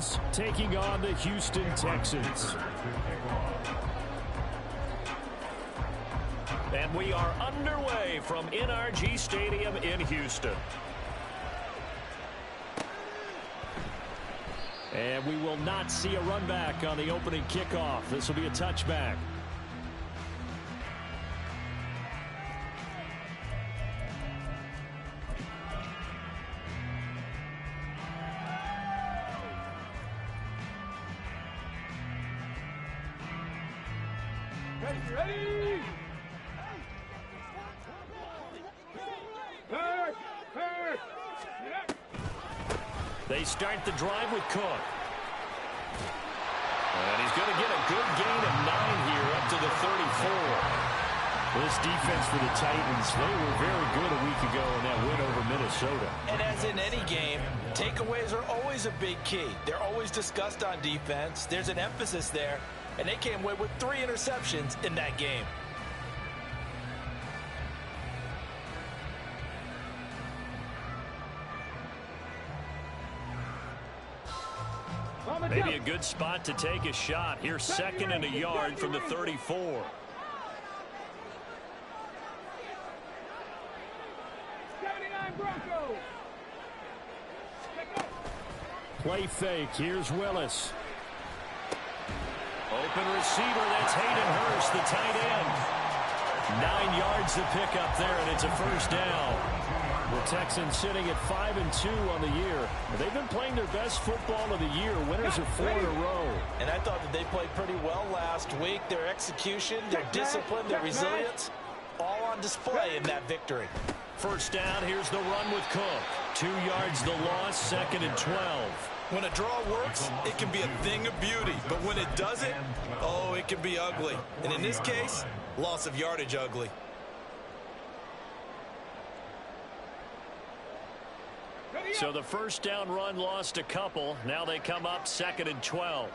Titans taking on the Houston Texans. And we are underway from NRG Stadium in Houston. And we will not see a run back on the opening kickoff. This will be a touchback. Ready? They start the drive with Cook. And he's going to get a good gain of 9 here up to the 34. This defense for the Titans, they were very good a week ago in that win over Minnesota. And as in any game, takeaways are always a big key. They're always discussed on defense. There's an emphasis there. And they came away with 3 interceptions in that game. Maybe a good spot to take a shot. Here's 2nd and a yard from the 34. Play fake. Here's Willis. Open receiver. That's Hayden Hurst, the tight end. 9 yards to pick up there, and it's a first down. The Texans sitting at 5-2 on the year. They've been playing their best football of the year. Winners are 4 in a row. And I thought that they played pretty well last week. Their execution, their discipline, their resilience, all on display in that victory. First down, here's the run with Cook. 2 yards the loss, 2nd and 12. When a draw works, it can be a thing of beauty. But when it doesn't, oh, it can be ugly. And in this case, loss of yardage ugly. So the first down run lost a couple. Now they come up 2nd and 12.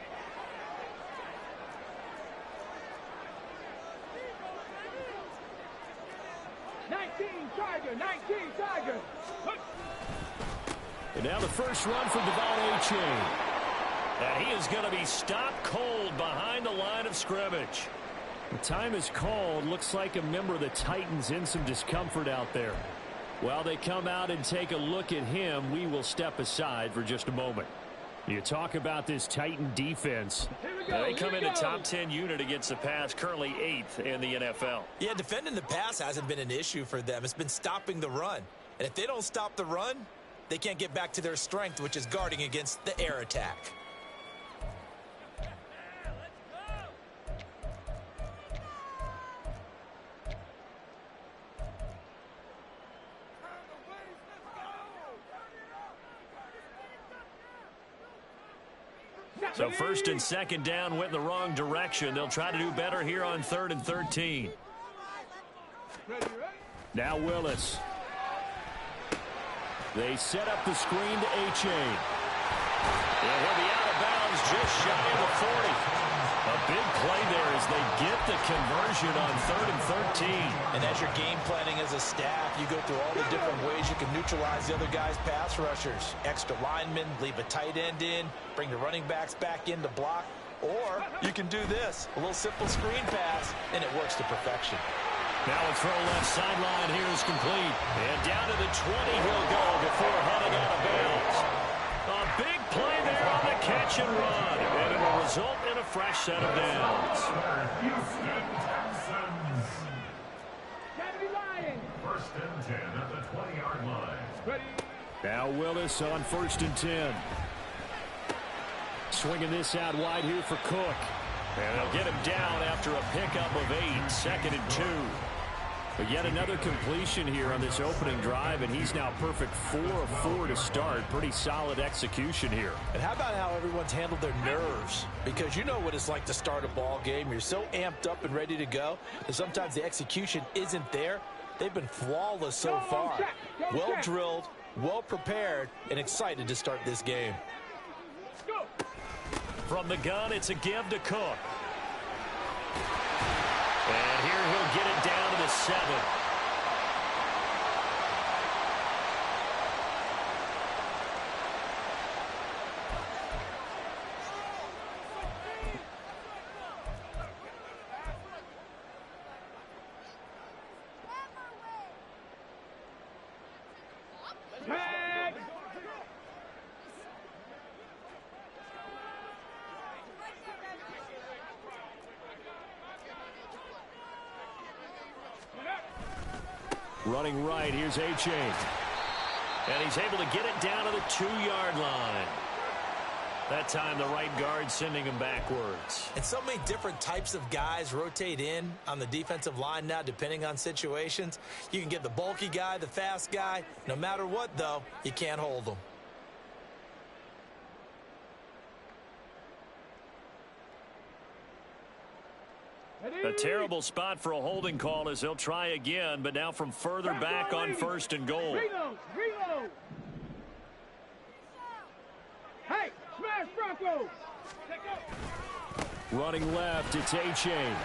Tiger. And now the first run for Devon A-Chain. And he is going to be stopped cold behind the line of scrimmage. The time is called. Looks like a member of the Titans in some discomfort out there. While they come out and take a look at him, we will step aside for just a moment. You talk about this Titan defense. They come in a top 10 unit against the pass, currently 8th in the NFL. Yeah, defending the pass hasn't been an issue for them. It's been stopping the run. And if they don't stop the run, they can't get back to their strength, which is guarding against the air attack. So 1st and 2nd down went in the wrong direction. They'll try to do better here on 3rd and 13. Now Willis. They set up the screen to A-Chain. And he'll be out of bounds just shy of the 40. A big play there as they get the conversion on 3rd and 13. And as you're game planning as a staff, you go through all the different ways you can neutralize the other guy's pass rushers. Extra linemen, leave a tight end in, bring the running backs back in to block. Or you can do this, a little simple screen pass, and it works to perfection. Now a throw left sideline here is complete. And down to the 20 he'll go before heading out of bounds. A big play there on the catch and run. And it will result in a fresh set of downs. First and 10 at the 20-yard line. Now Willis on 1st and 10. Swinging this out wide here for Cook. And they'll get him down after a pickup of 8, 2nd and 2. But yet another completion here on this opening drive, and he's now perfect 4 of 4 to start. Pretty solid execution here. And how about how everyone's handled their nerves? Because you know what it's like to start a ball game. You're so amped up and ready to go, and sometimes the execution isn't there. They've been flawless so far. Well drilled, well prepared, and excited to start this game. From the gun, it's a give to Cook. And here he'll get it down to the 7. Running right, here's A-Chain. And he's able to get it down to the 2-yard line. That time the right guard sending him backwards. And so many different types of guys rotate in on the defensive line now depending on situations. You can get the bulky guy, the fast guy. No matter what, though, you can't hold them. A terrible spot for a holding call as they'll try again, but now from further back on 1st and goal. Reload. Hey, smash Broncos. Running left, it's A-Chain.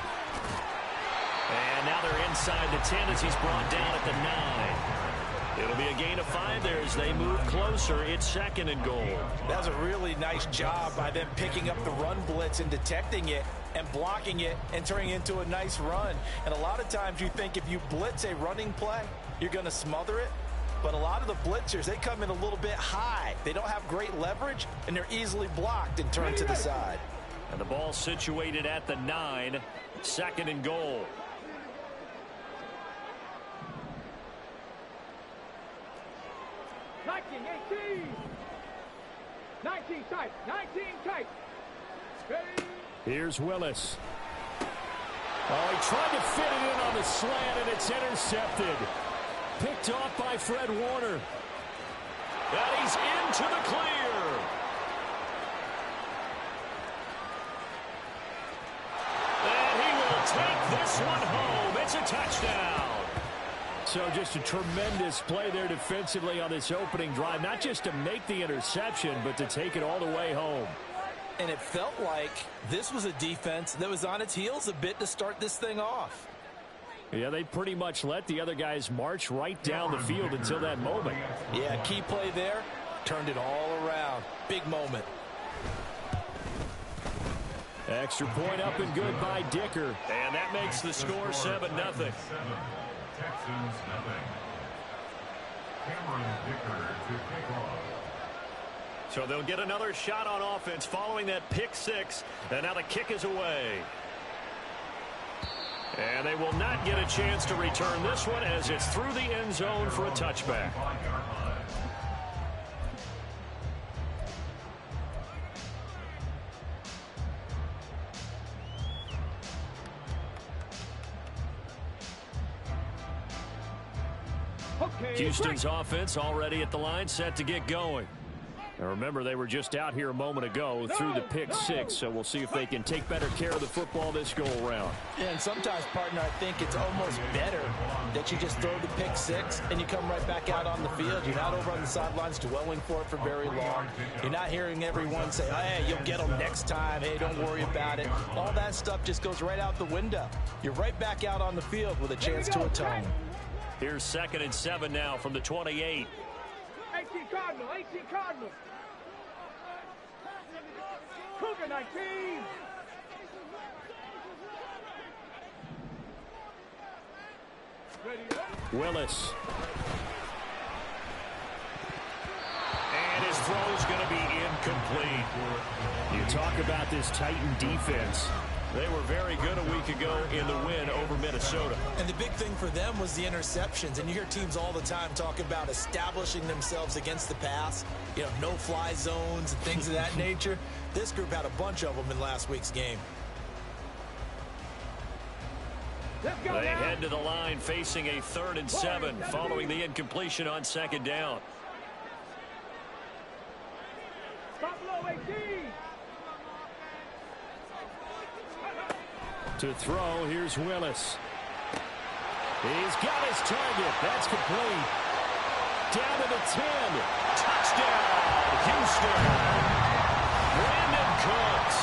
And now they're inside the 10 as he's brought down at the 9. It'll be a gain of 5 there as they move closer. It's 2nd and goal. That's a really nice job by them picking up the run blitz and detecting it and blocking it and turning it into a nice run. And a lot of times you think if you blitz a running play, you're going to smother it. But a lot of the blitzers, they come in a little bit high. They don't have great leverage, and they're easily blocked and turned to the side. And the ball situated at the 9, 2nd and goal. Nineteen tight. Here's Willis. Oh, he tried to fit it in on the slant, and it's intercepted. Picked off by Fred Warner. And he's into the clear. And he will take this one home. It's a touchdown. So just a tremendous play there defensively on this opening drive. Not just to make the interception, but to take it all the way home. And it felt like this was a defense that was on its heels a bit to start this thing off. Yeah, they pretty much let the other guys march right down the field until that moment. Yeah, key play there. Turned it all around. Big moment. Extra point up and good by Dicker. And that makes the score 7-0. Texans nothing. Cameron Dicker to kick off. So they'll get another shot on offense following that pick 6. And now the kick is away. And they will not get a chance to return this one as it's through the end zone for a touchback. Houston's offense already at the line, set to get going. Now remember, they were just out here a moment ago through the pick 6, so we'll see if they can take better care of the football this go-around. Yeah, and sometimes, partner, I think it's almost better that you just throw the pick 6 and you come right back out on the field. You're not over on the sidelines dwelling for it for very long. You're not hearing everyone say, hey, you'll get them next time. Hey, don't worry about it. All that stuff just goes right out the window. You're right back out on the field with a chance to atone. Here's 2nd and 7 now from the 28. 18 Cardinal. Cougar 19. Willis. And his throw is going to be incomplete. You talk about this Titan defense. They were very good a week ago in the win over Minnesota. And the big thing for them was the interceptions. And you hear teams all the time talk about establishing themselves against the pass. You know, no-fly zones and things of that nature. This group had a bunch of them in last week's game. They head to the line facing a 3rd and 7 following the incompletion on 2nd down. To throw, here's Willis. He's got his target. That's complete. Down to the 10. Touchdown, Houston. Brandon Cooks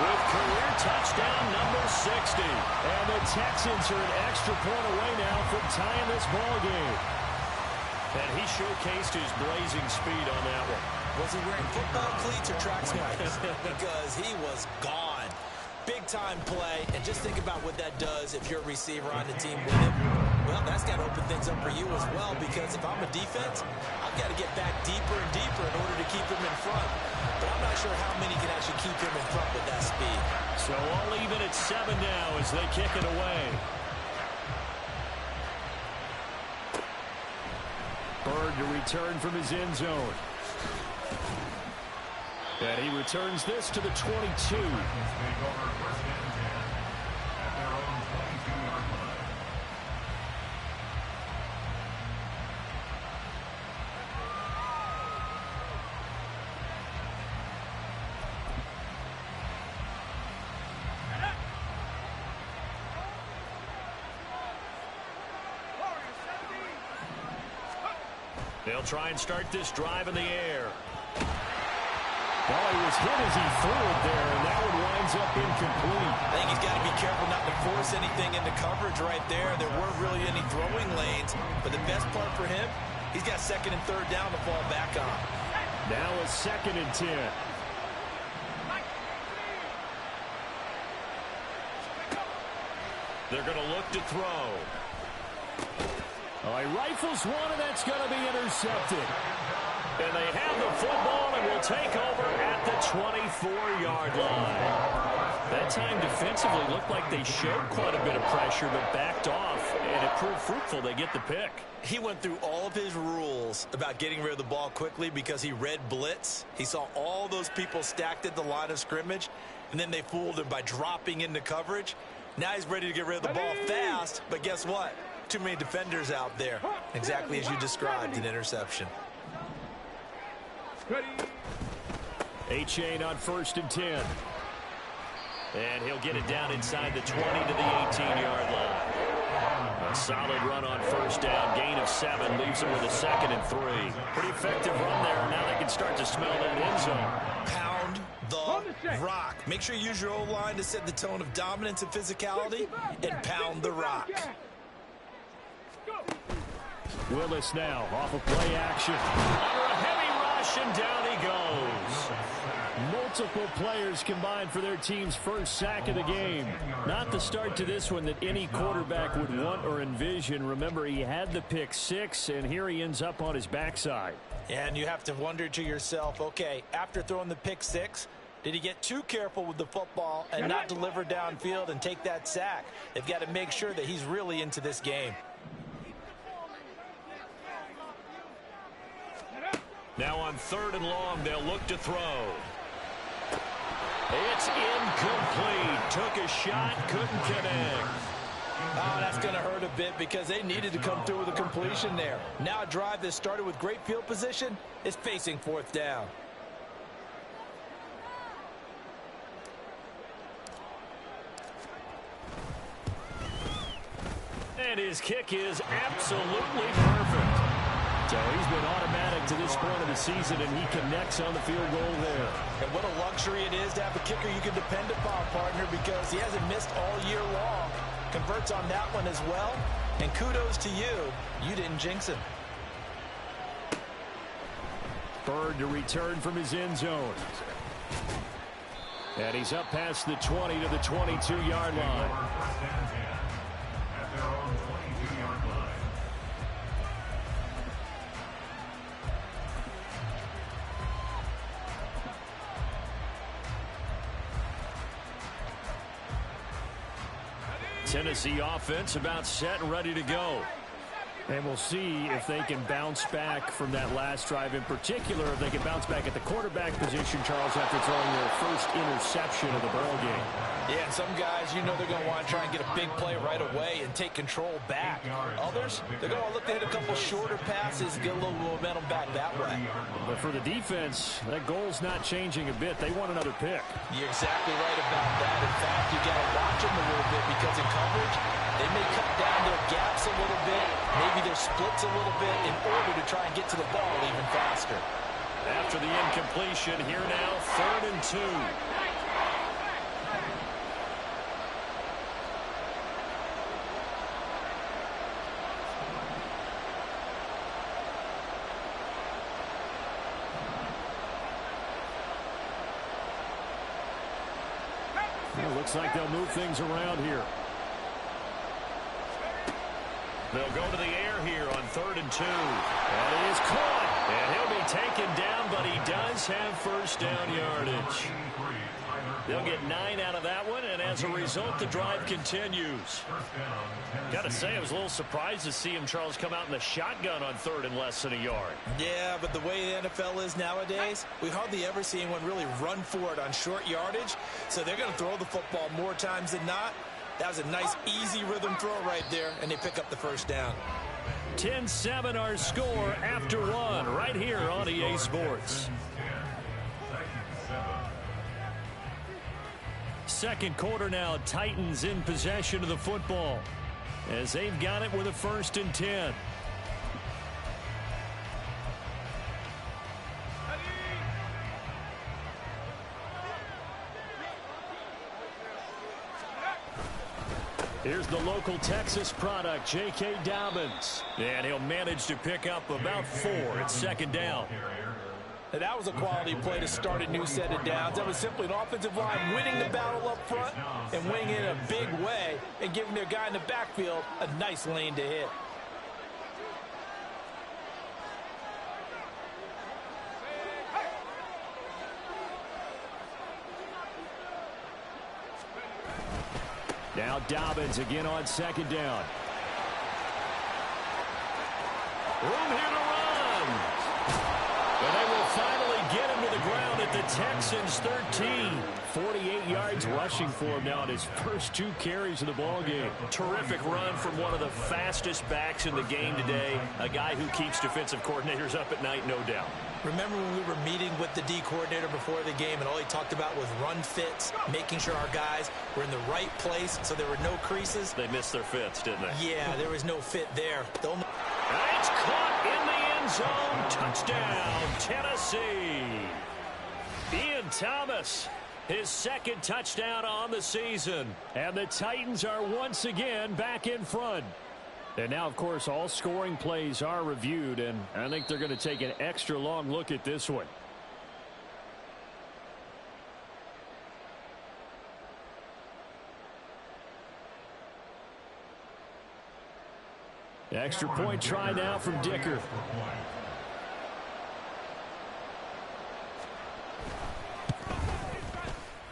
with career touchdown number 60. And the Texans are an extra point away now from tying this ball game. And he showcased his blazing speed on that one. Was he wearing football cleats or track spikes? Because he was gone. Big-time play, and just think about what that does if you're a receiver on the team with him. Well, that's got to open things up for you as well, because if I'm a defense, I've got to get back deeper and deeper in order to keep him in front. But I'm not sure how many can actually keep him in front with that speed. So all even at 7 now as they kick it away. Bird to return from his end zone. And he returns this to the 22. They'll try and start this drive in the air. Well, he was hit as he threw it there, and that one winds up incomplete. I think he's got to be careful not to force anything into coverage right there. There weren't really any throwing lanes, but the best part for him, he's got second and third down to fall back on. Now a 2nd and 10. They're going to look to throw. Oh, he rifles one, and that's going to be intercepted. And they have the football and will take over at the 24-yard line. That time defensively looked like they showed quite a bit of pressure but backed off, and it proved fruitful. They get the pick. He went through all of his rules about getting rid of the ball quickly because he read blitz. He saw all those people stacked at the line of scrimmage, and then they fooled him by dropping into coverage. Now he's ready to get rid of the ball fast, but guess what? Too many defenders out there. Exactly as you described, an interception. A-Chain on 1st and 10. And he'll get it down inside the 20 to the 18-yard line. A solid run on 1st down. Gain of 7 leaves him with a 2nd and 3. Pretty effective run there. Now they can start to smell that end zone. Pound the rock. Make sure you use your O-line to set the tone of dominance and physicality, and pound the rock. Willis now off of play action. Under a heavy rush, and down he goes. Multiple players combined for their team's first sack of the game. Not the start to this one that any quarterback would want or envision. Remember, he had the pick 6, and here he ends up on his backside. And you have to wonder to yourself, okay, after throwing the pick 6, did he get too careful with the football and not deliver downfield and take that sack? They've got to make sure that he's really into this game. Now on 3rd and long, they'll look to throw. It's incomplete. Took a shot, couldn't connect. Oh, that's going to hurt a bit because they needed to come through with a completion there. Now a drive that started with great field position is facing 4th down. And his kick is absolutely perfect. So he's been automatic to this point of the season, and he connects on the field goal there. And what a luxury it is to have a kicker you can depend upon, partner, because he hasn't missed all year long. Converts on that one as well. And kudos to you. You didn't jinx him. Bird to return from his end zone. And he's up past the 20 to the 22-yard line. Tennessee offense about set and ready to go. And we'll see if they can bounce back from that last drive in particular, if they can bounce back at the quarterback position, Charles, after throwing their first interception of the ball game. Yeah, and some guys, you know they're going to want to try and get a big play right away and take control back. Others, they're going to look to hit a couple shorter passes, get a little momentum back that way. But for the defense, that goal's not changing a bit. They want another pick. You're exactly right about that. In fact, you got to watch them a little bit because in coverage, they may cut down their gaps a little bit, maybe their splits a little bit in order to try and get to the ball even faster. After the incompletion, here now, 3rd and 2. Well, looks like they'll move things around here. They'll go to the air here on 3rd and 2. And he is caught. And he'll be taken down, but he does have first down yardage. They'll get 9 out of that one, and as a result, the drive continues. Got to say, I was a little surprised to see him, Charles, come out in the shotgun on 3rd and less than a yard. Yeah, but the way the NFL is nowadays, we hardly ever see anyone really run for it on short yardage. So they're going to throw the football more times than not. That was a nice, easy rhythm throw right there, and they pick up the first down. 10-7 our score after 1 right here on EA Sports. Second quarter now, Titans in possession of the football as they've got it with a 1st and 10. Here's the local Texas product, J.K. Dobbins. And he'll manage to pick up about 4 at 2nd down. And that was a quality play to start a new set of downs. That was simply an offensive line winning the battle up front and winning it in a big way and giving their guy in the backfield a nice lane to hit. Now Dobbins again on 2nd down. Room here to run. And they will finally get him to the ground at the Texans' 13. 48 yards rushing for him now in his first 2 carries of the ball game. Terrific run from one of the fastest backs in the game today. A guy who keeps defensive coordinators up at night, no doubt. Remember when we were meeting with the D coordinator before the game and all he talked about was run fits, making sure our guys were in the right place so there were no creases? They missed their fits, didn't they? Yeah, there was no fit there. It's caught in the end zone. Touchdown, Tennessee. Ian Thomas, his 2nd touchdown on the season. And the Titans are once again back in front. And now, of course, all scoring plays are reviewed, and I think they're going to take an extra long look at this one. Extra point try now from Dicker.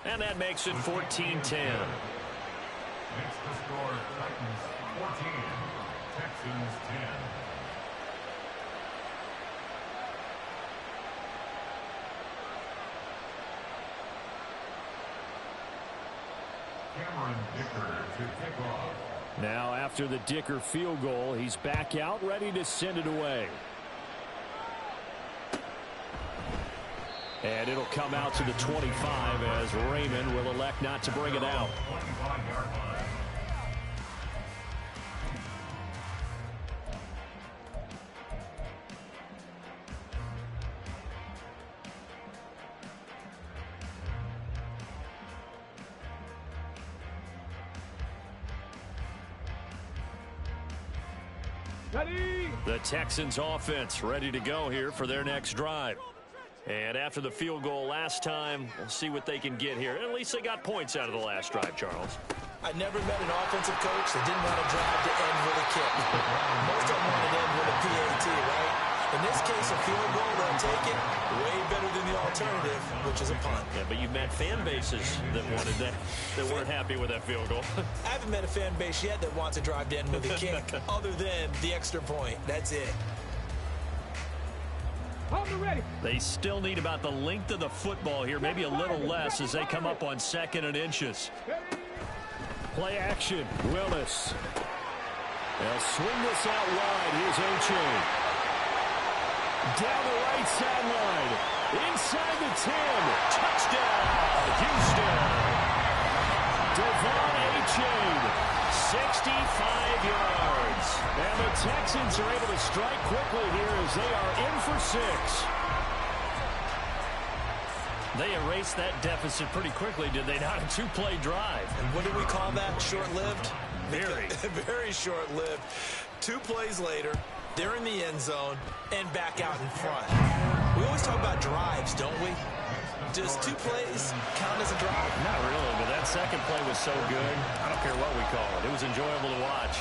And that makes it 14-10. Makes the score Titans 14, Texans 10. Cameron Dicker to kick off. Now after the Dicker field goal, he's back out ready to send it away. And it'll come out to the 25 as Raymond will elect not to bring it out. 25-yard line. Ready. The Texans offense ready to go here for their next drive. And after the field goal last time, we'll see what they can get here. At least they got points out of the last drive, Charles. I never met an offensive coach that didn't want to drive to end with a kick. Most of them want to end with a PAT, right? In this case, a field goal, they'll take it way better than the alternative, which is a punt. Yeah, but you've met fan bases that wanted that weren't happy with that field goal. I haven't met a fan base yet that wants to drive to end with a kick other than the extra point. That's it. Hold it ready. They still need about the length of the football here, maybe a little less as they come up on 2nd and inches. Play action, Willis. They'll swing this out wide. Here's O'Chain. Down the right sideline. Inside the 10. Touchdown, Houston. Devon Achane, 65 yards. And the Texans are able to strike quickly here as they are in for 6. They erased that deficit pretty quickly, did they not? A 2-play drive. And what do we call that? Short-lived? Very. Very short-lived. 2 plays later, they're in the end zone and back out in front. We always talk about drives, don't we? Does 2 plays count as a drive? Not really, but that second play was so good. I don't care what we call it. It was enjoyable to watch.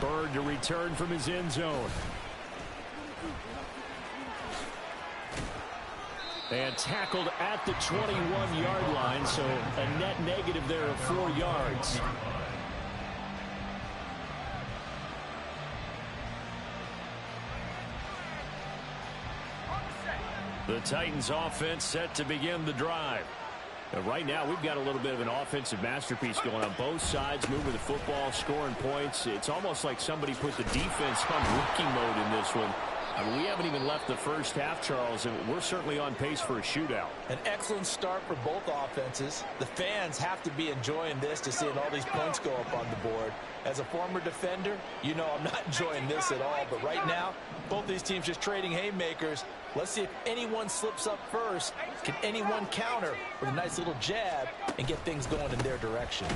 Bird to return from his end zone. And tackled at the 21-yard line, so a net negative there of 4 yards. The Titans offense set to begin the drive. Right now, we've got a little bit of an offensive masterpiece going on both sides, moving the football, scoring points. It's almost like somebody put the defense on rookie mode in this one. I mean, we haven't even left the first half, Charles, and we're certainly on pace for a shootout. An excellent start for both offenses. The fans have to be enjoying this to seeing all these points go up on the board. As a former defender, you know I'm not enjoying this at all. But right now, both these teams just trading haymakers. Let's see if anyone slips up first. Can anyone counter with a nice little jab and get things going in their direction?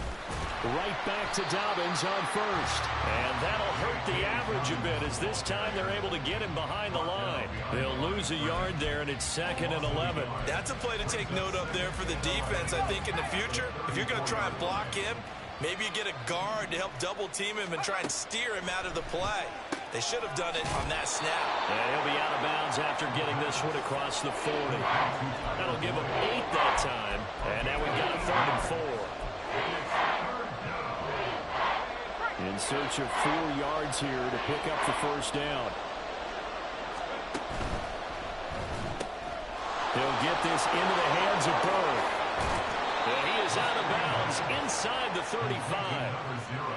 Right back to Dobbins on first. And that'll hurt the average a bit as this time they're able to get him behind the line. They'll lose a yard there, and it's 2nd and 11. That's a play to take note of there for the defense, I think, in the future. If you're going to try and block him, maybe you get a guard to help double team him and try and steer him out of the play. They should have done it on that snap. And he'll be out of bounds after getting this one across the 40. That'll give him 8 that time. And now we've got a 3rd and 4. In search of 4 yards here to pick up the first down. He'll get this into the hands of Bird. And he is out of bounds inside the 35.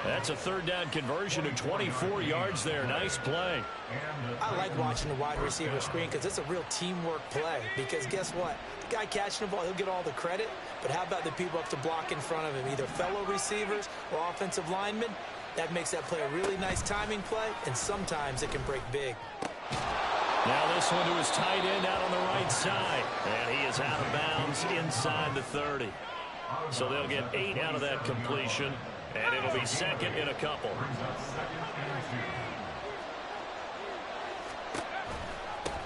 That's a 3rd down conversion of 24 yards there. Nice play. I like watching the wide receiver screen because it's a real teamwork play. Because guess what? The guy catching the ball, he'll get all the credit. But how about the people up to block in front of him, either fellow receivers or offensive linemen? That makes that play a really nice timing play, and sometimes it can break big. Now this one to his tight end out on the right side. And he is out of bounds inside the 30. So they'll get 8 out of that completion, and it'll be 2nd and a couple.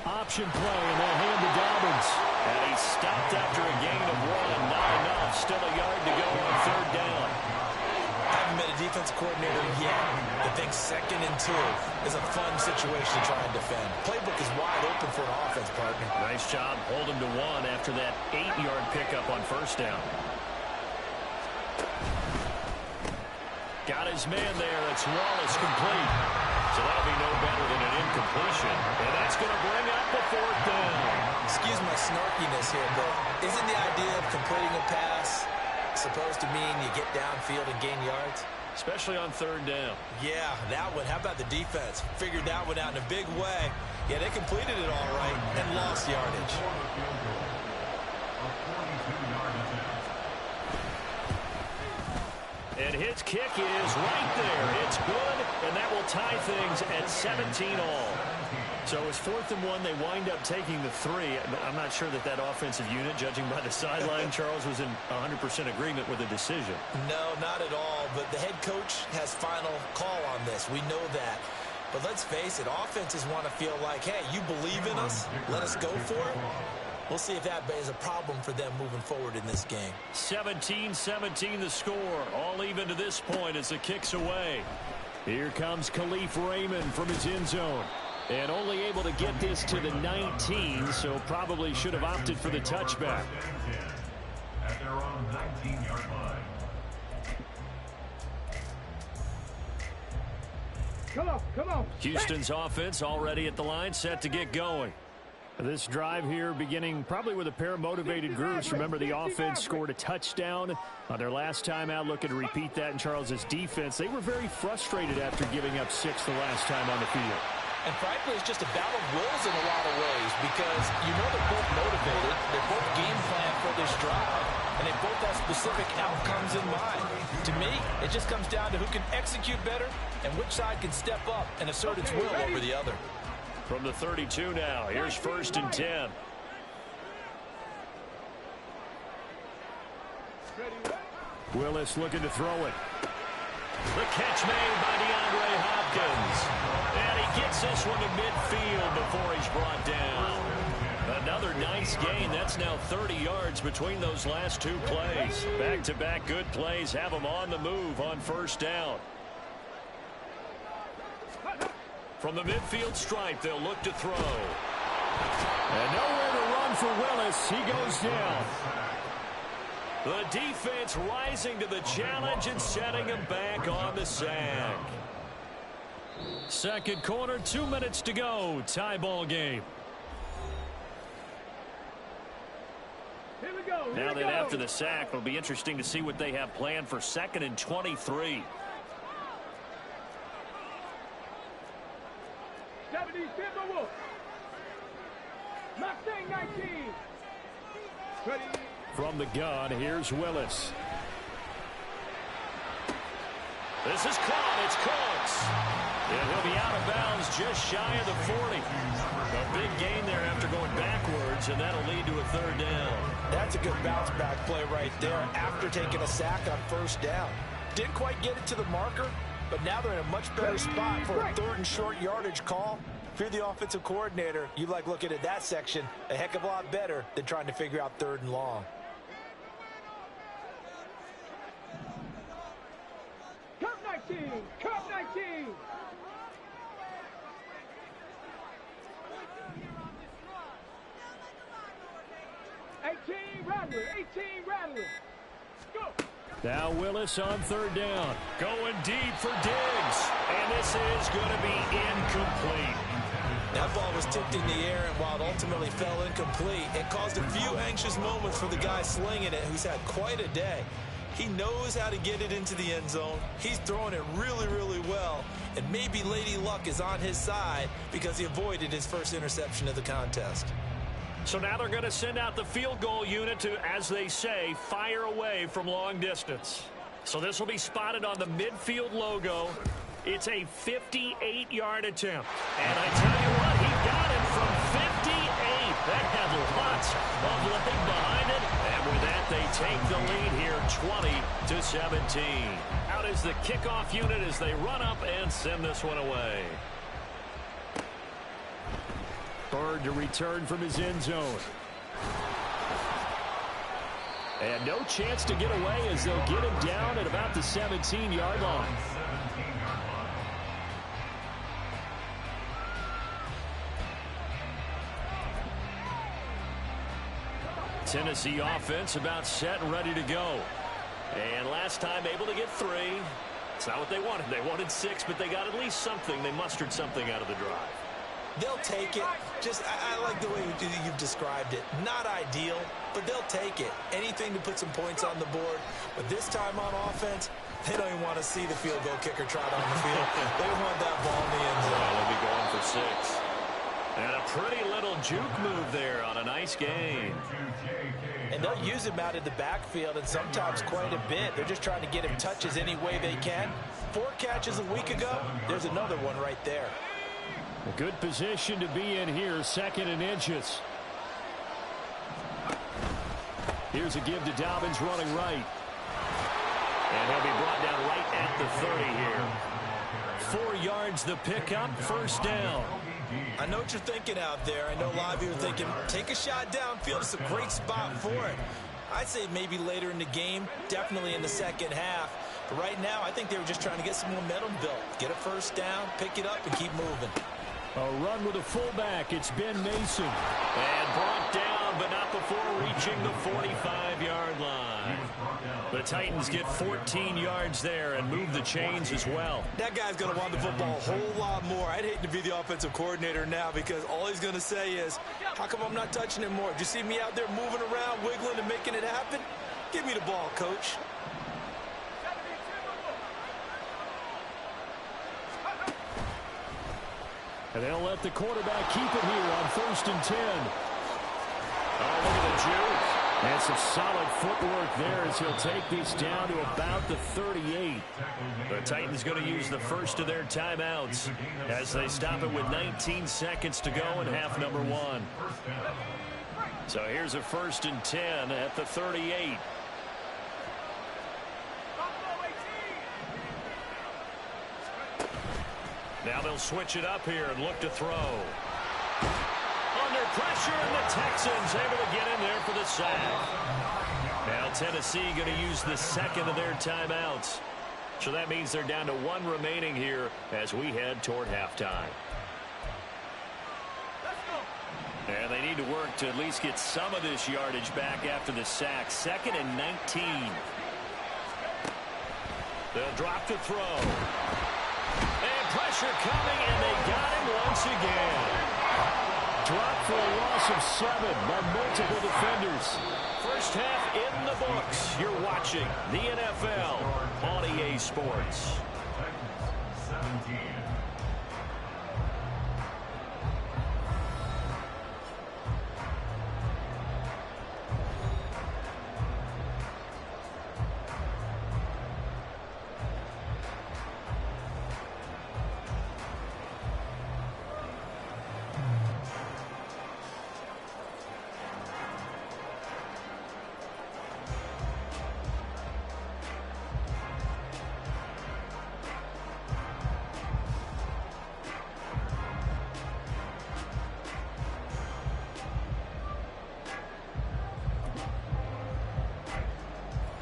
Option play, and they'll hand to Dobbins. And he stopped after a gain of 1. Not enough. Still a yard to go on 3rd down. I haven't been a defensive coordinator yet. I think 2nd and 2 is a fun situation to try and defend. Playbook is wide open for an offense, partner. Nice job. Hold him to 1 after that 8-yard pickup on 1st down. Got his man there. It's Wallace complete. So that'll be no better than an incompletion. And that's going to bring up the 4th down. Excuse my snarkiness here, but isn't the idea of completing a pass supposed to mean you get downfield and gain yards? Especially on 3rd down. Yeah, that one. How about the defense? Figured that one out in a big way. Yeah, they completed it all right and lost yardage. And his kick is right there. It's good, and that will tie things at 17 all. So it's 4th and 1. They wind up taking the 3. I'm not sure that offensive unit, judging by the sideline, Charles, was in 100% agreement with the decision. No, not at all. But the head coach has final call on this. We know that. But let's face it, offenses want to feel like, hey, you believe in us? Let us go for it. We'll see if that is a problem for them moving forward in this game. 17-17 the score. All even to this point as the kick's away. Here comes Khalif Raymond from his end zone. And only able to get this to the 19, so probably should have opted for the touchback. At their own 19-yard line. Come on. Houston's offense already at the line, set to get going. This drive here beginning probably with a pair of motivated groups. Remember, the offense scored a touchdown on their last time out. Looking to repeat that in Charles's defense. They were very frustrated after giving up 6 the last time on the field. And frankly, it's just a battle of wills in a lot of ways because you know they're both motivated. They're both game planned for this drive, and they both have specific outcomes in mind. To me, it just comes down to who can execute better and which side can step up and assert its will over the other. From the 32 now, here's 1st and 10. Willis looking to throw it. The catch made by DeAndre Hopkins. And he gets this one to midfield before he's brought down. Another nice gain. That's now 30 yards between those last 2 plays. Back-to-back good plays have them on the move on 1st down. From the midfield stripe, they'll look to throw. And nowhere to run for Willis. He goes down. The defense rising to the challenge and setting him back on the sack. Second quarter, 2 minutes to go. Tie ball game. Here we go. Now then, after the sack, it'll be interesting to see what they have planned for 2nd and 23. 70 Timberwolves. Mustang 19. Ready. From the gun, here's Willis. This is caught. It's Cooks. And he'll be out of bounds just shy of the 40. A big gain there after going backwards, and that'll lead to a 3rd down. That's a good bounce-back play right there after taking a sack on 1st down. Didn't quite get it to the marker, but now they're in a much better spot for a 3rd and short yardage call. If you're the offensive coordinator, you like looking at that section a heck of a lot better than trying to figure out 3rd and long. Cup 19. Cup 19. Rattler, 18 Rattler. Go. Now Willis on 3rd down. Going deep for Diggs. And this is going to be incomplete. That ball was tipped in the air, and while it ultimately fell incomplete, it caused a few anxious moments for the guy slinging it, who's had quite a day. He knows how to get it into the end zone. He's throwing it really, really well. And maybe Lady Luck is on his side because he avoided his first interception of the contest. So now they're going to send out the field goal unit to, as they say, fire away from long distance. So this will be spotted on the midfield logo. It's a 58-yard attempt. And I tell you what, he got it from 58. That had lots of leg behind it. And with that, they take the lead here 20-17. Out is the kickoff unit as they run up and send this one away. Bird to return from his end zone. And no chance to get away as they'll get him down at about the 17-yard line. Tennessee offense about set and ready to go. And last time able to get 3. It's not what they wanted. They wanted 6, but they got at least something. They mustered something out of the drive. They'll take it. I like the way you've described it. Not ideal, but they'll take it. Anything to put some points on the board. But this time on offense, they don't even want to see the field goal kicker trot on the field. They want that ball in the end zone. They'll be going for 6. And a pretty little juke move there on a nice gain. And they'll use him out in the backfield, and sometimes quite a bit. They're just trying to get him touches any way they can. 4 catches a week ago. There's another one right there. A good position to be in here, 2nd and inches. Here's a give to Dobbins running right. And he'll be brought down right at the 30 here. 4 yards the pickup, 1st down. I know what you're thinking out there. I know a lot of you are thinking, take a shot downfield. It's a great spot for it. I'd say maybe later in the game, definitely in the second half. But right now, I think they were just trying to get some momentum built. Get a 1st down, pick it up, and keep moving. A run with a fullback. It's Ben Mason. And brought down, but not before reaching the 45-yard line. The Titans get 14 yards there and move the chains as well. That guy's going to want the football a whole lot more. I'd hate to be the offensive coordinator now because all he's going to say is, how come I'm not touching it more? Do you see me out there moving around, wiggling, and making it happen? Give me the ball, coach. And they'll let the quarterback keep it here on 1st and 10. Oh, look at the juke. And some solid footwork there as he'll take this down to about the 38. The Titans going to use the first of their timeouts as they stop it with 19 seconds to go in half number 1. So here's a 1st and 10 at the 38. Now they'll switch it up here and look to throw. Under pressure, and the Texans able to get in there for the sack. Now Tennessee going to use the 2nd of their timeouts. So that means they're down to 1 remaining here as we head toward halftime. need to work to at least get some of this yardage back after the sack. 2nd and 19. They'll drop to throw. And pressure coming, and they got him once again. Dropped for a loss of 7 by multiple defenders. First half in the books. You're watching the NFL on EA Sports. 17.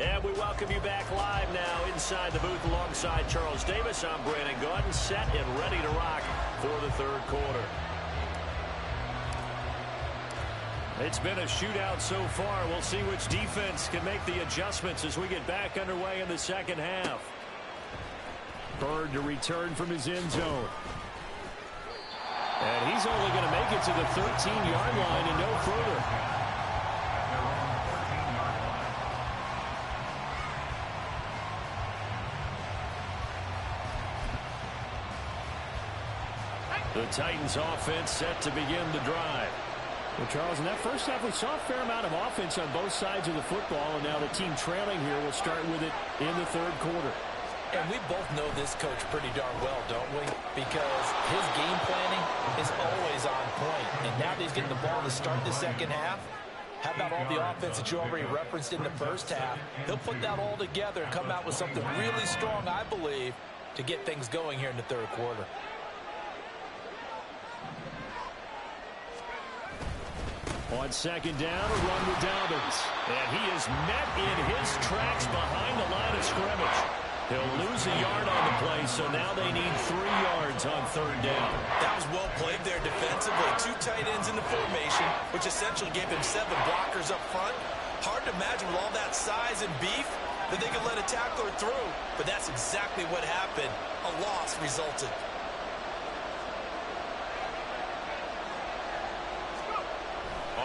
And we welcome you back live now inside the booth alongside Charles Davis. I'm Brandon Gaudin, set and ready to rock for the third quarter. It's been a shootout so far. We'll see which defense can make the adjustments as we get back underway in the second half. Bird to return from his end zone. And he's only going to make it to the 13-yard line and no further. The Titans offense set to begin the drive. Well, Charles, in that first half, we saw a fair amount of offense on both sides of the football, and now the team trailing here will start with it in the third quarter. And we both know this coach pretty darn well, don't we? Because his game planning is always on point. And now that he's getting the ball to start the second half, how about all the offense that you already referenced in the first half? He'll put that all together and come out with something really strong, I believe, to get things going here in the third quarter. On second down, a run with Dobbins. And he is met in his tracks behind the line of scrimmage. He'll lose a yard on the play, so now they need 3 yards on third down. That was well played there defensively. 2 tight ends in the formation, which essentially gave him 7 blockers up front. Hard to imagine with all that size and beef that they could let a tackler through. But that's exactly what happened. A loss resulted.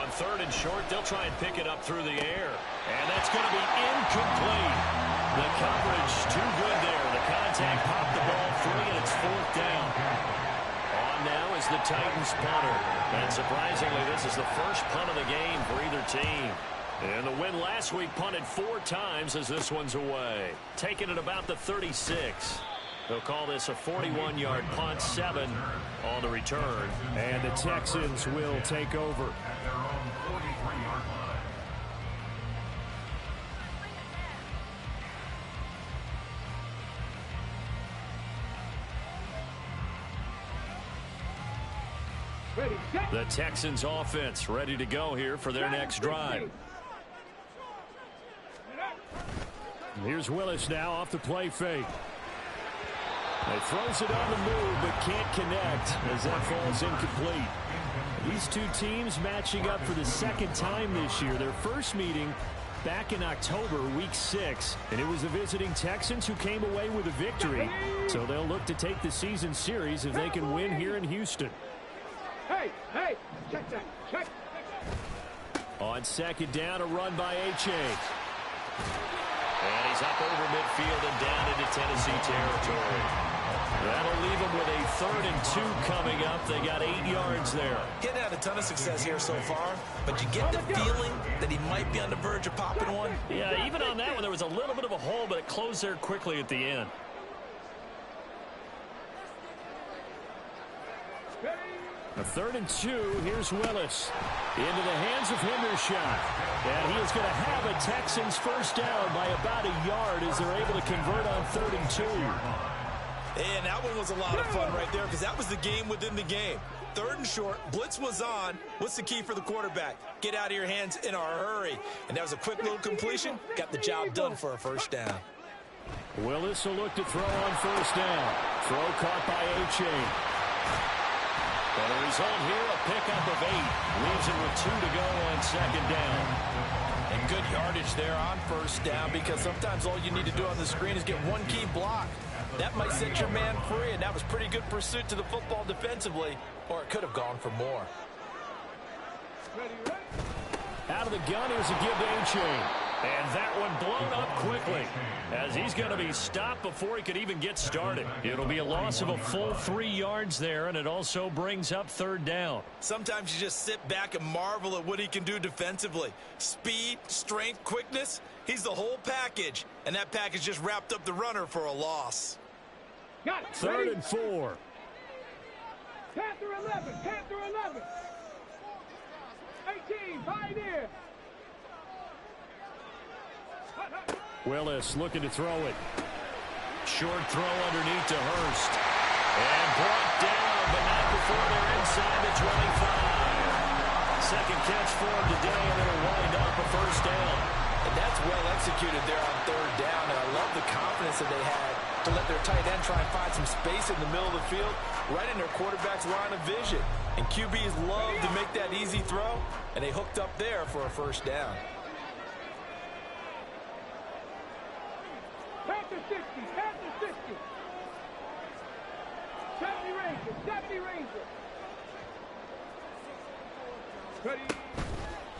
On third and short, they'll try and pick it up through the air. And that's going to be incomplete. The coverage too good there. The contact popped the ball free, and it's 4th down. On now is the Titans punter. And surprisingly, this is the first punt of the game for either team. And the win last week punted 4 times as this one's away. Taking it about the 36. They'll call this a 41-yard punt, 7 on the return. And the Texans will take over. At their own 43-yard line. Ready, set. The Texans offense ready to go here for their next drive. Here's Willis now off the play fake. He throws it on the move, but can't connect as that falls incomplete. These two teams matching up for the second time this year. Their first meeting back in October, week 6, and it was the visiting Texans who came away with a victory. So they'll look to take the season series if they can win here in Houston. Hey, hey, check that, check. On second down, a run by H.A. And he's up over midfield and down into Tennessee territory. That'll leave them with a 3rd and 2 coming up. They got 8 yards there. Getting had a ton of success here so far, but you get the feeling that he might be on the verge of popping one. Yeah, even on that one, there was a little bit of a hole, but it closed there quickly at the end. A 3rd and 2. Here's Willis. Into the hands of Hendershot. And he is going to have a Texans first down by about a yard as they're able to convert on 3rd and 2. And that one was a lot of fun right there because that was the game within the game. 3rd and short, blitz was on. What's the key for the quarterback? Get out of your hands in a hurry. And that was a quick little completion. Got the job done for a first down. Willis will look to throw on first down. Throw caught by H.A. But the result here, a pickup of 8. Leaves it with 2 to go on second down. And good yardage there on first down, because sometimes all you need to do on the screen is get one key block. That might set your man free, and that was pretty good pursuit to the football defensively, or it could have gone for more. Out of the gun, here's a give to A-Chain. And that one blown up quickly, as he's going to be stopped before he could even get started. It'll be a loss of a full 3 yards there, and it also brings up third down. Sometimes you just sit back and marvel at what he can do defensively. Speed, strength, quickness, he's the whole package. And that package just wrapped up the runner for a loss. Got it. Third Ready? and 4. Panther 11. Panther 11. 18. Pioneer. Willis looking to throw it. Short throw underneath to Hurst. And brought down, but not before they're inside the 25. Second catch for him today, and it'll wind up a first down. And that's well executed there on third down. And I love the confidence that they had to let their tight end try and find some space in the middle of the field, right in their quarterback's line of vision. And QBs love to make that easy throw, and they hooked up there for a first down. Panther 60. Panther 60. 70 Ranger. 70 Ranger. Ready?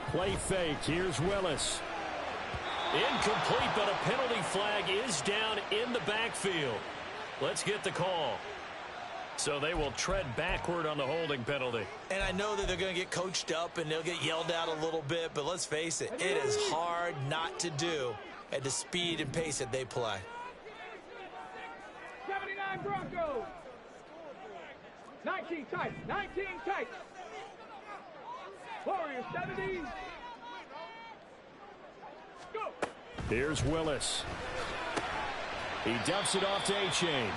Play fake. Here's Willis. Incomplete, but a penalty flag is down in the backfield. Let's get the call. So they will tread backward on the holding penalty. And I know that they're going to get coached up and they'll get yelled at a little bit, but let's face it, it is hard not to do at the speed and pace that they play. 79 Broncos. 19 tight. 19 tight. Warriors 70. Go. Here's Willis. He dumps it off to A-Chain.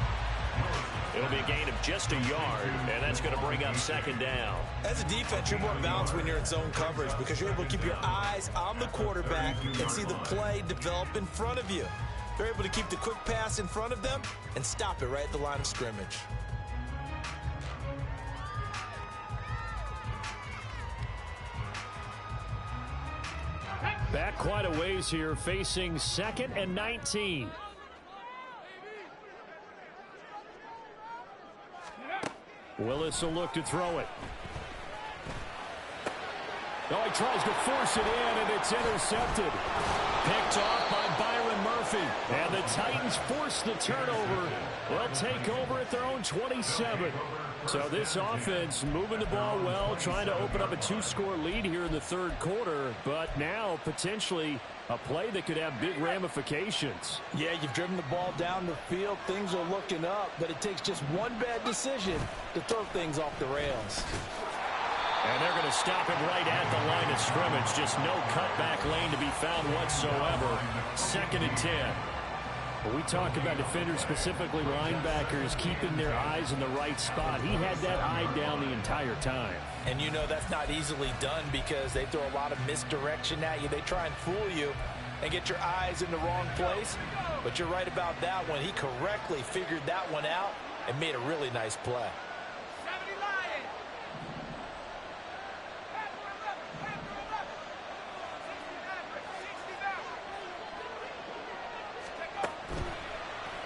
It'll be a gain of just a yard, and that's going to bring up second down. As a defense, you're more balanced when you're in zone coverage because you're able to keep your eyes on the quarterback and see the play develop in front of you. They're able to keep the quick pass in front of them and stop it right at the line of scrimmage. Back quite a ways here, facing 2nd and 19. Willis will look to throw it. Oh, he tries to force it in, and it's intercepted. Picked off by Byron Murphy. And the Titans force the turnover. They'll take over at their own 27. So this offense moving the ball well, trying to open up a 2-score lead here in the third quarter. But now potentially a play that could have big ramifications. Yeah, you've driven the ball down the field. Things are looking up, but it takes just one bad decision to throw things off the rails. And they're going to stop it right at the line of scrimmage. Just no cutback lane to be found whatsoever. 2nd and 10. When we talk about defenders, specifically linebackers, keeping their eyes in the right spot, he had that eye down the entire time. And you know that's not easily done because they throw a lot of misdirection at you. They try and fool you and get your eyes in the wrong place. But you're right about that one. He correctly figured that one out and made a really nice play.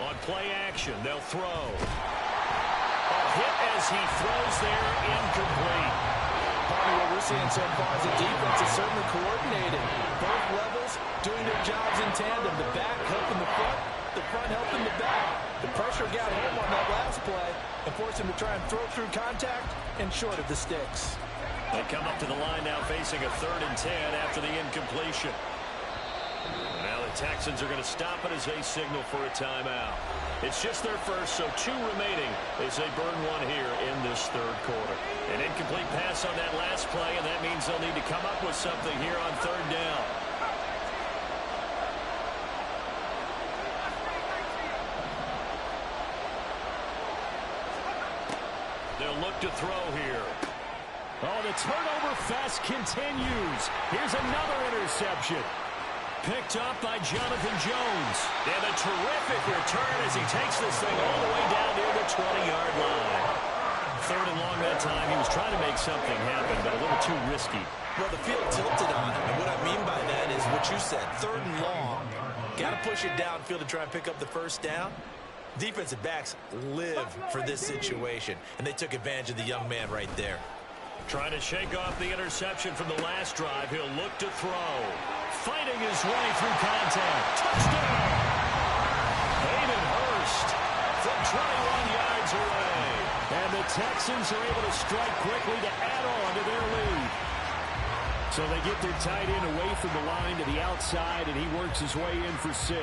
On play action, they'll throw. A hit as he throws there, incomplete. Part of what we're seeing so far is the defense is certainly coordinated. Both levels doing their jobs in tandem. The back helping the front helping the back. The pressure got home on that last play and forced him to try and throw through contact and short of the sticks. They come up to the line now facing a 3rd and 10 after the incompletion. Now the Texans are going to stop it as they signal for a timeout. It's just their first, so 2 remaining as they burn one here in this third quarter. An incomplete pass on that last play, and that means they'll need to come up with something here on 3rd down. They'll look to throw here. Oh, the turnover fest continues. Here's another interception. Picked up by Jonathan Jones. And a terrific return as he takes this thing all the way down near the 20-yard line. third and long that time. He was trying to make something happen, but a little too risky. Well, the field tilted on him, and what I mean by that is what you said. Third and long, got to push it downfield to try and pick up the first down. Defensive backs live for this situation, and they took advantage of the young man right there. Trying to shake off the interception from the last drive. He'll look to throw. Fighting his way through contact. Touchdown! Hayden Hurst from 21 yards away. And the Texans are able to strike quickly to add on to their lead. So they get their tight end away from the line to the outside, and he works his way in for 6.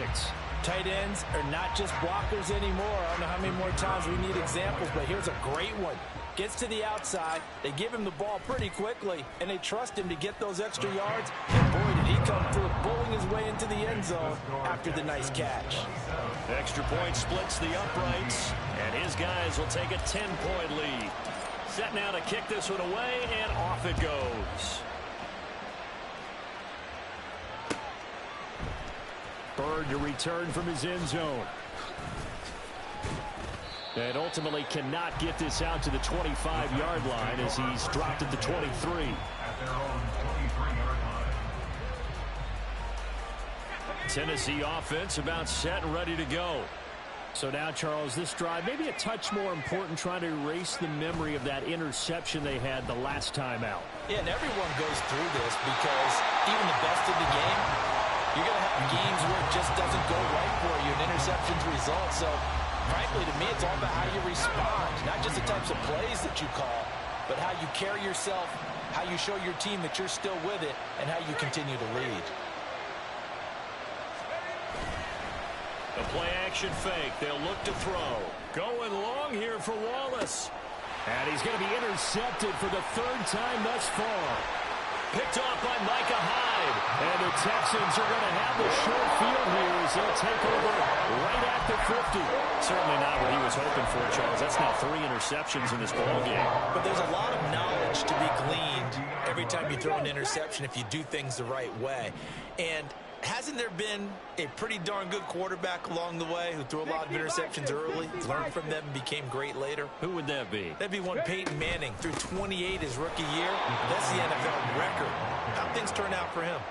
Tight ends are not just blockers anymore. I don't know how many more times we need examples, but here's a great one. Gets to the outside, they give him the ball pretty quickly, and they trust him to get those extra yards. And boy, did he come through, bowling his way into the end zone after the nice catch. Extra point splits the uprights, and his guys will take a 10-point lead. Set now to kick this one away, and off it goes. Bird to return from his end zone. And ultimately cannot get this out to the 25-yard line as he's dropped at the 23. At their own 23-yard line. Tennessee offense about set and ready to go. So now, Charles, this drive maybe a touch more important, trying to erase the memory of that interception they had the last time out. Yeah, and everyone goes through this because even the best in the game, you're going to have games where it just doesn't go right for you, and interceptions result. So, frankly, to me, it's all about how you respond, not just the types of plays that you call, but how you carry yourself, how you show your team that you're still with it, and how you continue to lead. A play-action fake. They'll look to throw. Going long here for Wallace. And he's going to be intercepted for the third time thus far. Picked off by Micah Hyde. And the Texans are going to have the short field here as they'll take over right at the 50. Certainly not what he was hoping for, Charles. That's now 3 interceptions in this ballgame. But there's a lot of knowledge to be gleaned every time you throw an interception if you do things the right way. And hasn't there been a pretty darn good quarterback along the way who threw a lot of interceptions early, learned from them, and became great later? Who would that be? That'd be one Peyton Manning, threw 28 his rookie year. That's the NFL record. How'd things turn out for him?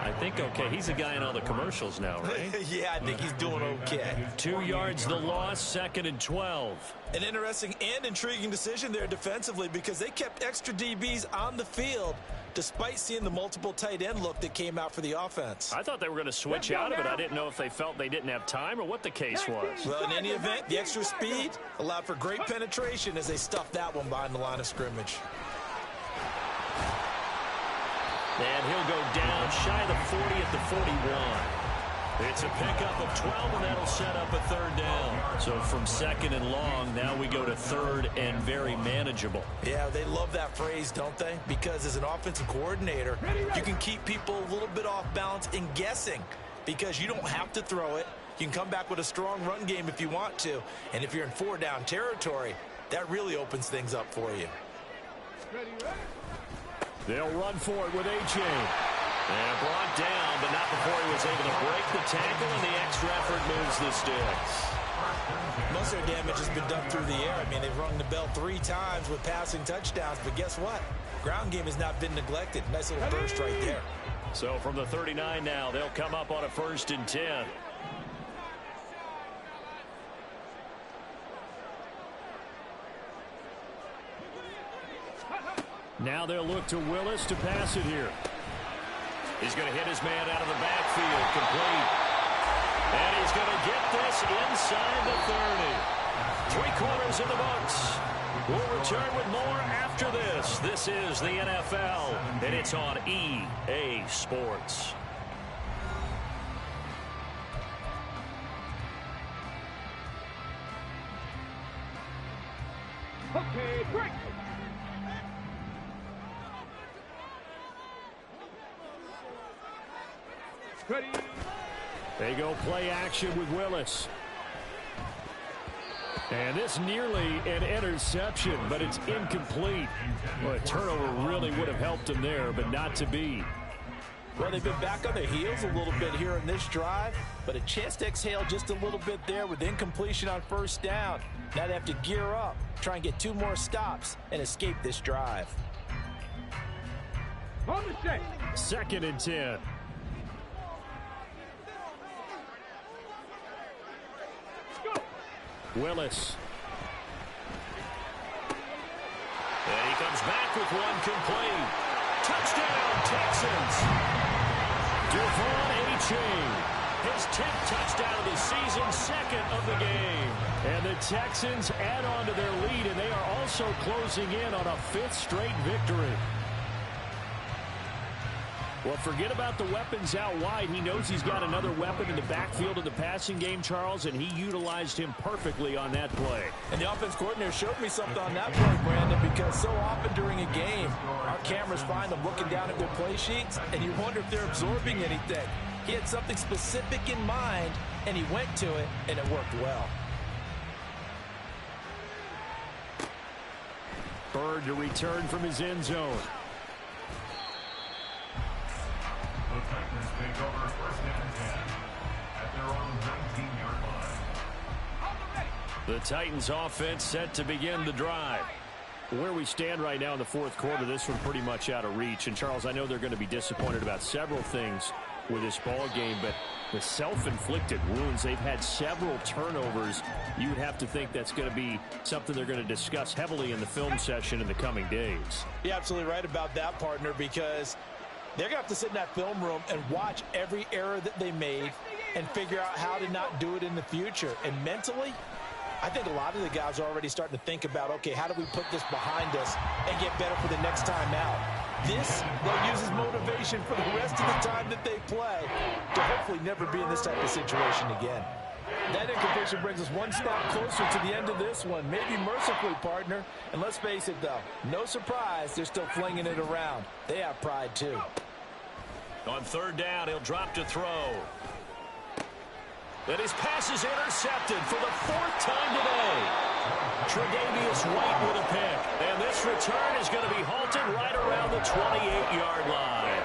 I think okay. He's a guy in all the commercials now, right? Yeah, I think he's doing okay. 2 yards the loss, 2nd and 12. An interesting and intriguing decision there defensively because they kept extra DBs on the field despite seeing the multiple tight end look that came out for the offense. I thought they were going to switch out of it. I didn't know if they felt they didn't have time or what the case was. Well, in any event, the extra speed allowed for great penetration as they stuffed that one behind the line of scrimmage. And he'll go down shy of the 40 at the 41. It's a pickup of 12, and that'll set up a third down. So from 2nd and long, now we go to 3rd and very manageable. Yeah, they love that phrase, don't they? Because as an offensive coordinator, you can keep people a little bit off balance and guessing because you don't have to throw it. You can come back with a strong run game if you want to. And if you're in 4-down territory, that really opens things up for you. They'll run for it with A.J. And brought down, but not before he was able to break the tackle, and the extra effort moves the sticks. Most of their damage has been done through the air. I mean, they've rung the bell 3 times with passing touchdowns, but guess what? Ground game has not been neglected. Nice little burst right there. So from the 39 now, they'll come up on a 1st and 10. Now they'll look to Willis to pass it here. He's going to hit his man out of the backfield, complete. And he's going to get this inside the 30. 3 quarters in the books. We'll return with more after this. This is the NFL, and it's on EA Sports. Okay, break. Ready. They go play action with Willis. And this nearly an interception, but it's incomplete. Well, a turnover really would have helped him there, but not to be. Well, they've been back on their heels a little bit here in this drive, but a chance to exhale just a little bit there with incompletion on first down. Now they have to gear up, try and get 2 more stops, and escape this drive. On the set. 2nd and 10. Willis. And he comes back with one complete. Touchdown, Texans. Devon A-Chain. His 10th touchdown of the season, 2nd of the game. And the Texans add on to their lead, and they are also closing in on a 5th straight victory. Well, forget about the weapons out wide. He knows he's got another weapon in the backfield of the passing game, Charles, and he utilized him perfectly on that play. And the offense coordinator showed me something on that play, Brandon, because so often during a game, our cameras find them looking down at their play sheets, and you wonder if they're absorbing anything. He had something specific in mind, and he went to it, and it worked well. Bird to return from his end zone. The Titans take over 1st and 10 at their own 19-yard line. The Titans offense set to begin the drive. Where we stand right now in the 4th quarter, this one pretty much out of reach. And, Charles, I know they're going to be disappointed about several things with this ball game, but the self-inflicted wounds, they've had several turnovers. You would have to think that's going to be something they're going to discuss heavily in the film session in the coming days. You're absolutely right about that, partner, because they're going to have to sit in that film room and watch every error that they made and figure out how to not do it in the future. And mentally, I think a lot of the guys are already starting to think about, okay, how do we put this behind us and get better for the next time out? This, they'll use as motivation for the rest of the time that they play to hopefully never be in this type of situation again. That incompletion brings us one step closer to the end of this one. Maybe mercifully, partner. And let's face it, though, no surprise, they're still flinging it around. They have pride, too. On 3rd down, he'll drop to throw. And his pass is intercepted for the 4th time today. Tre'Davious White with a pick. And this return is going to be halted right around the 28-yard line.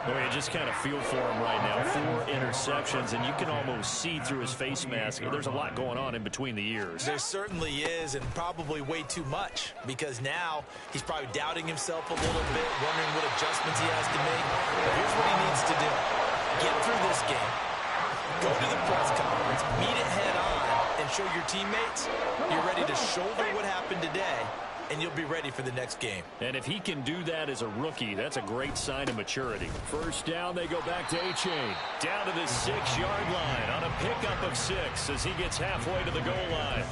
Well, you just kind of feel for him right now. 4 interceptions, and you can almost see through his face mask. There's a lot going on in between the ears. There certainly is, and probably way too much, because now he's probably doubting himself a little bit, wondering what adjustments he has to make. But here's what he needs to do. Get through this game. Go to the press conference, meet it head on, and show your teammates you're ready to shoulder what happened today, and you'll be ready for the next game. And if he can do that as a rookie, that's a great sign of maturity. 1st down, they go back to A-Chain. Down to the 6-yard line on a pickup of 6 as he gets halfway to the goal line.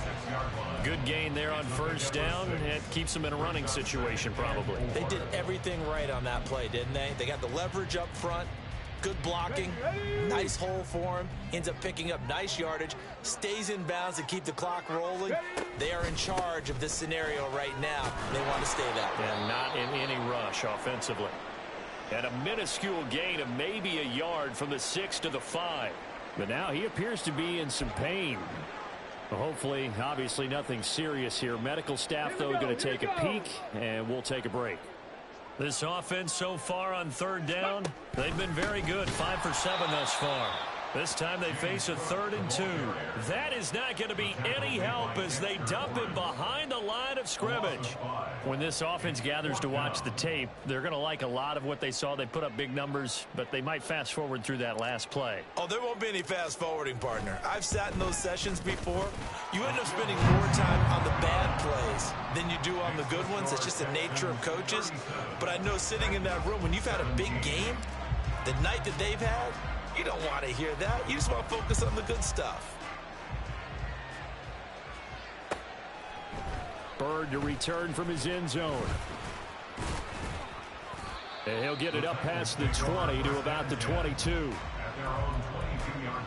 Good gain there on 1st down, and it keeps them in a running situation probably. They did everything right on that play, didn't they? They got the leverage up front. Good blocking, nice hole for him, ends up picking up nice yardage, stays in bounds to keep the clock rolling. They are in charge of this scenario right now. They want to stay that way. And not in any rush offensively. And a minuscule gain of maybe a yard from the 6 to the 5. But now he appears to be in some pain. Well, hopefully, obviously nothing serious here. Medical staff, though, going to take a peek, and we'll take a break. This offense so far on 3rd down, they've been very good, 5 for 7 thus far. This time they face a 3rd and 2. That is not going to be any help as they dump him behind the line of scrimmage. When this offense gathers to watch the tape, they're going to like a lot of what they saw. They put up big numbers, but they might fast forward through that last play. Oh, there won't be any fast forwarding, partner. I've sat in those sessions before. You end up spending more time on the bad plays than you do on the good ones. It's just the nature of coaches. But I know sitting in that room, when you've had a big game, the night that they've had, you don't want to hear that. You just want to focus on the good stuff. Bird to return from his end zone. And he'll get it up past the 20 to about the 22. At their own 22-yard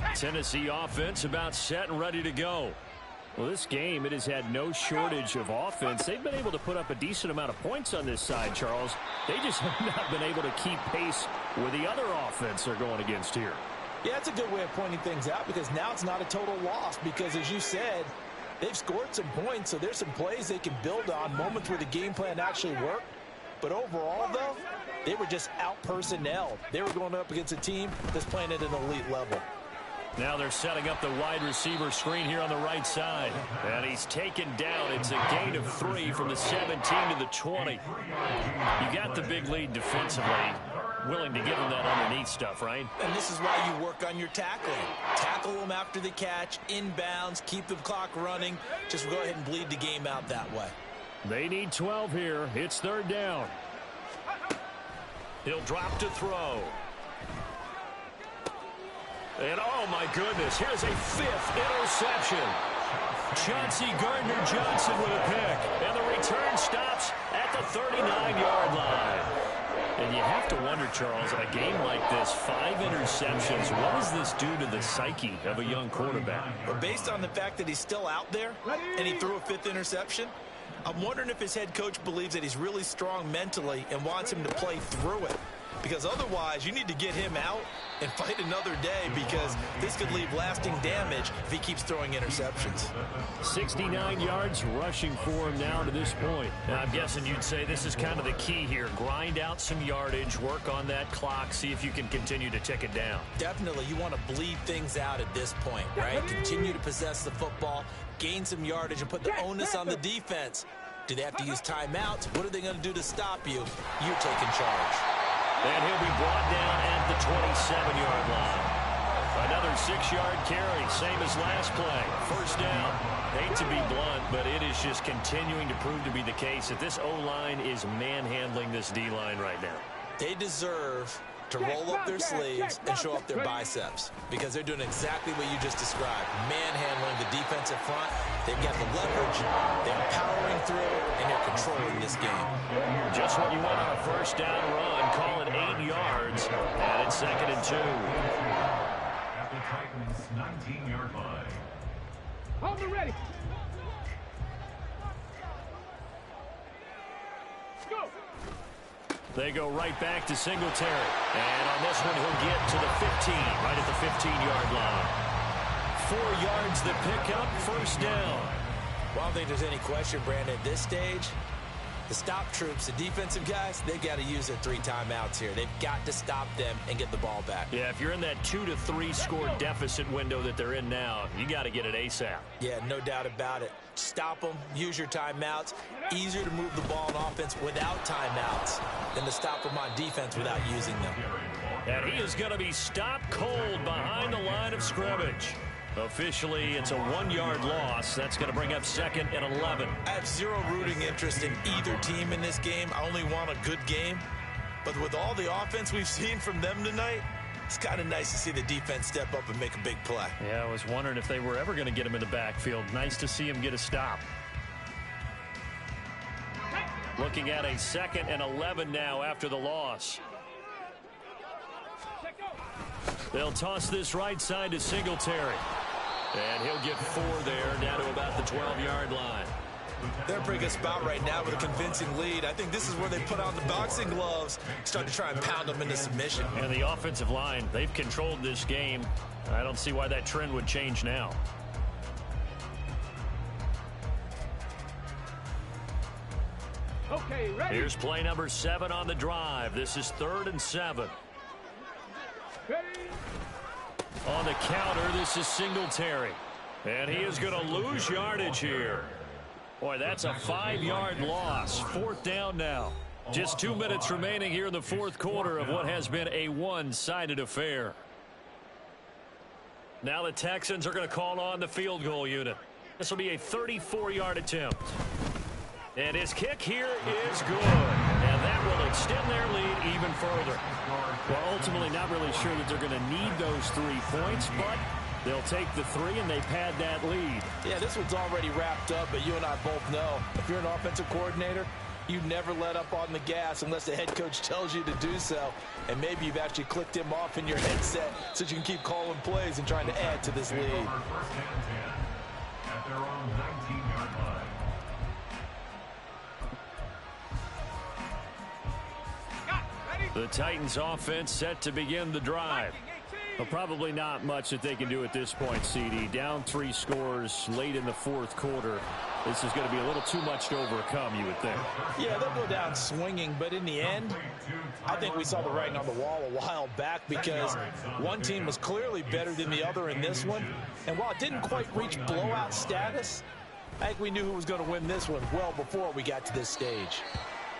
line. Tennessee offense about set and ready to go. Well, this game, it has had no shortage of offense. They've been able to put up a decent amount of points on this side, Charles. They just have not been able to keep pace with the other offense they're going against here. Yeah, that's a good way of pointing things out, because now it's not a total loss, because as you said, they've scored some points, so there's some plays they can build on, moments where the game plan actually worked. But overall, though, they were just out-personnelled. They were going up against a team that's playing at an elite level. Now they're setting up the wide receiver screen here on the right side. And he's taken down. It's a gain of 3 from the 17 to the 20. You got the big lead defensively. Willing to give them that underneath stuff, right? And this is why you work on your tackling. Tackle them after the catch, inbounds, keep the clock running. Just go ahead and bleed the game out that way. They need 12 here. It's 3rd down. He'll drop to throw. And oh my goodness, here's a 5th interception. Chauncey Gardner-Johnson with a pick. And the return stops at the 39-yard line. And you have to wonder, Charles, in a game like this, 5 interceptions, what does this do to the psyche of a young quarterback? But based on the fact that he's still out there and he threw a 5th interception, I'm wondering if his head coach believes that he's really strong mentally and wants him to play through it. Because otherwise, you need to get him out and fight another day, because this could leave lasting damage if he keeps throwing interceptions. 69 yards rushing for him now to this point. And I'm guessing you'd say this is kind of the key here. Grind out some yardage, work on that clock, see if you can continue to tick it down. Definitely, you want to bleed things out at this point, right? Continue to possess the football, gain some yardage, and put the onus on the defense. Do they have to use timeouts? What are they going to do to stop you? You're taking charge. And he'll be brought down at the 27-yard line. Another 6-yard carry, same as last play. 1st down. Hate to be blunt, but it is just continuing to prove to be the case that this O-line is manhandling this D-line right now. They deserve to roll up their sleeves and show off their biceps, because they're doing exactly what you just described. Manhandling the defensive front. They've got the leverage, they're powering through, and they're controlling this game. Just what you want on a 1st down run. Call it 8 yards, and it's 2nd and 2. At the Titans' 19-yard line. Hold it ready. Go. They go right back to Singletary. And on this one, he'll get to the 15, right at the 15-yard line. 4 yards the pickup, 1st down. Well, I don't think there's any question, Brandon, at this stage, the stop troops, the defensive guys, they've got to use their 3 timeouts here. They've got to stop them and get the ball back. Yeah, if you're in that 2 to 3 score deficit window that they're in now, you got to get it ASAP. Yeah, no doubt about it. Stop them, use your timeouts. Easier to move the ball on offense without timeouts than to stop them on defense without using them. And he is going to be stopped cold behind the line of scrimmage. Officially, it's a 1-yard loss. That's going to bring up 2nd and 11. I have zero rooting interest in either team in this game. I only want a good game. But with all the offense we've seen from them tonight, it's kind of nice to see the defense step up and make a big play. Yeah, I was wondering if they were ever going to get him in the backfield. Nice to see him get a stop. Looking at a 2nd and 11 now after the loss. They'll toss this right side to Singletary. And he'll get 4 there, down to about the 12-yard line. They're in a pretty good spot right now with a convincing lead. I think this is where they put on the boxing gloves, start to try and pound them into submission. And the offensive line, they've controlled this game. I don't see why that trend would change now. Okay, ready. Here's play number 7 on the drive. This is 3rd and 7. Ready. On the counter, this is Singletary. And he is going to lose yardage here. Boy, that's a 5-yard loss. 4th down now. Just 2 minutes remaining here in the 4th quarter of what has been a one-sided affair. Now the Texans are going to call on the field goal unit. This will be a 34-yard attempt. And his kick here is good. And that will extend their lead even further. Well, ultimately not really sure that they're going to need those 3 points, but they'll take the 3 and they pad that lead. Yeah, this one's already wrapped up, but you and I both know if you're an offensive coordinator, you never let up on the gas unless the head coach tells you to do so. And maybe you've actually clicked him off in your headset so you can keep calling plays and trying to add to this lead. First and 10 at their own 19-yard line. The Titans offense set to begin the drive. Well, probably not much that they can do at this point, CD. Down 3 scores late in the fourth quarter. This is going to be a little too much to overcome, you would think. Yeah, they'll go down swinging, but in the end, I think we saw the writing on the wall a while back because one team was clearly better than the other in this one. And while it didn't quite reach blowout status, I think we knew who was going to win this one well before we got to this stage.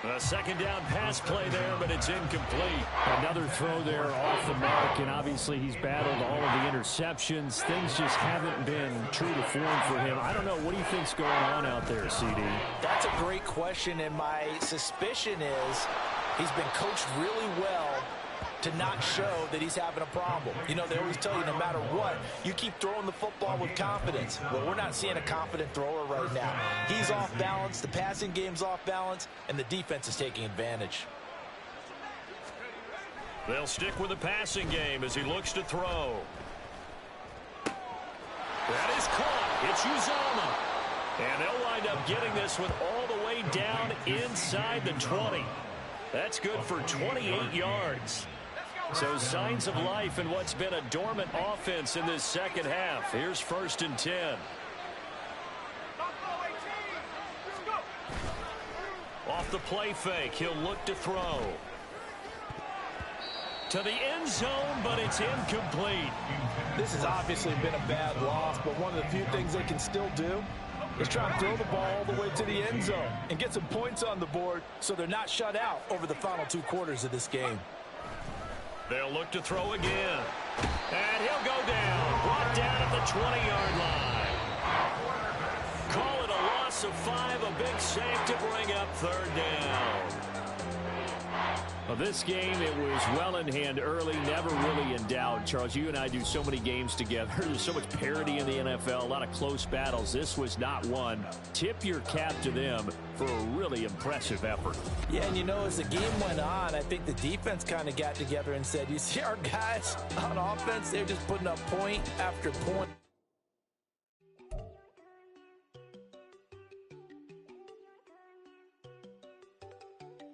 A second down pass play there, but it's incomplete. Another throw there off the mark, and obviously he's battled all of the interceptions. Things just haven't been true to form for him. I don't know. What do you think's going on out there, CD? That's a great question, and my suspicion is he's been coached really well to not show that he's having a problem. You know, they always tell you no matter what, you keep throwing the football with confidence. Well, we're not seeing a confident thrower right now. He's off balance, the passing game's off balance, and the defense is taking advantage. They'll stick with the passing game as he looks to throw. That is caught. It's Uzama. And they'll wind up getting this one all the way down inside the 20. That's good for 28 yards. So signs of life in what's been a dormant offense in this second half. Here's 1st and 10. Off the play fake, he'll look to throw. To the end zone, but it's incomplete. This has obviously been a bad loss, but one of the few things they can still do is try and throw the ball all the way to the end zone and get some points on the board so they're not shut out over the final 2 quarters of this game. They'll look to throw again. And he'll go down. Brought down at the 20-yard line. Call it a loss of 5. A big save to bring up 3rd down. Well, this game, it was well in hand early, never really in doubt. Charles, you and I do so many games together. There's so much parity in the NFL, a lot of close battles. This was not one. Tip your cap to them for a really impressive effort. Yeah, and you know, as the game went on, I think the defense kind of got together and said, you see our guys on offense, they're just putting up point after point.